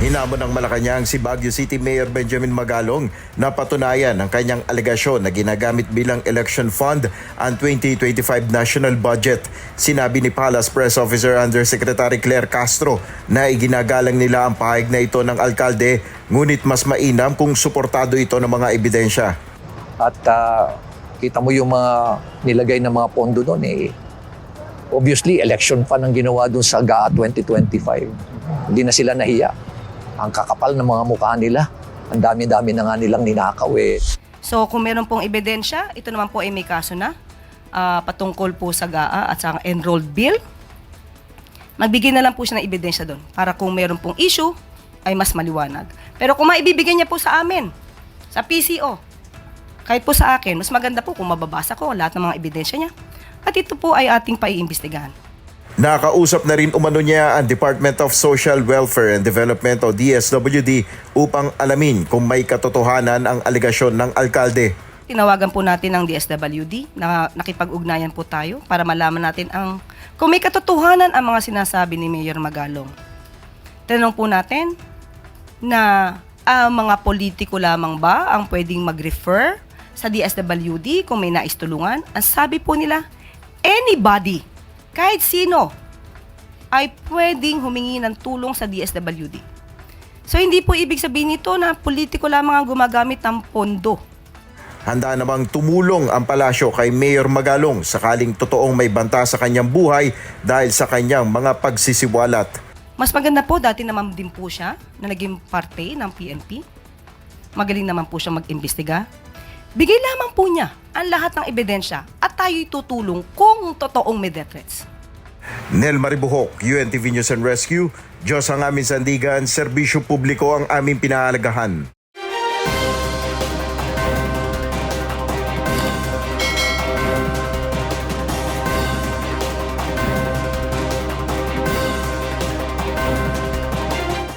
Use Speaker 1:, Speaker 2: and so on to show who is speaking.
Speaker 1: Hinamon ng Malacanang si Baguio City Mayor Benjamin Magalong na patunayan ang kanyang alegasyon na ginagamit bilang election fund ang 2025 national budget. Sinabi ni Palace Press Officer Undersecretary Claire Castro na iginagalang nila ang pahayag na ito ng alkalde, ngunit mas mainam kung suportado ito ng mga ebidensya.
Speaker 2: At kita mo yung mga nilagay na mga pondo doon obviously election fund ang ginawa doon sa GAA 2025. Hindi na sila nahiya. Ang kakapal ng mga mukha nila. Ang dami-dami na nga nilang ninakaw
Speaker 3: So kung meron pong ebidensya, ito naman po ay may kaso na patungkol po sa GAA at sa enrolled bill. Magbigay na lang po siya ng ebidensya doon para kung meron pong issue ay mas maliwanag. Pero kung maibibigay niya po sa amin, sa PCO, kahit po sa akin, mas maganda po kung mababasa ko lahat ng mga ebidensya niya. At ito po ay ating paiimbestigahan.
Speaker 1: Nakausap na rin umano niya ang Department of Social Welfare and Development o DSWD upang alamin kung may katotohanan ang alegasyon ng alkalde.
Speaker 3: Tinawagan po natin ang DSWD na nakipag-ugnayan po tayo para malaman natin kung may katotohanan ang mga sinasabi ni Mayor Magalong. Tanong po natin na mga politiko lamang ba ang pwedeng mag-refer sa DSWD kung may nais tulungan? Ang sabi po nila, anybody, kahit sino, ay pwedeng humingi ng tulong sa DSWD. So hindi po ibig sabihin nito na politiko lamang ang gumagamit ng pondo.
Speaker 1: Handa namang tumulong ang palasyo kay Mayor Magalong sakaling totoong may banta sa kanyang buhay dahil sa kanyang mga pagsisiwalat.
Speaker 3: Mas maganda po, dati naman din po siya na naging parte ng PNP. Magaling naman po siya mag-imbestiga. Bigay lamang po niya ang lahat ng ebidensya at tayo'y tutulong kung totoong may death threats.
Speaker 1: Nel Maribuhok, UNTV News and Rescue. Diyos ang aming sandigan, serbisyo publiko ang aming pinahalagahan.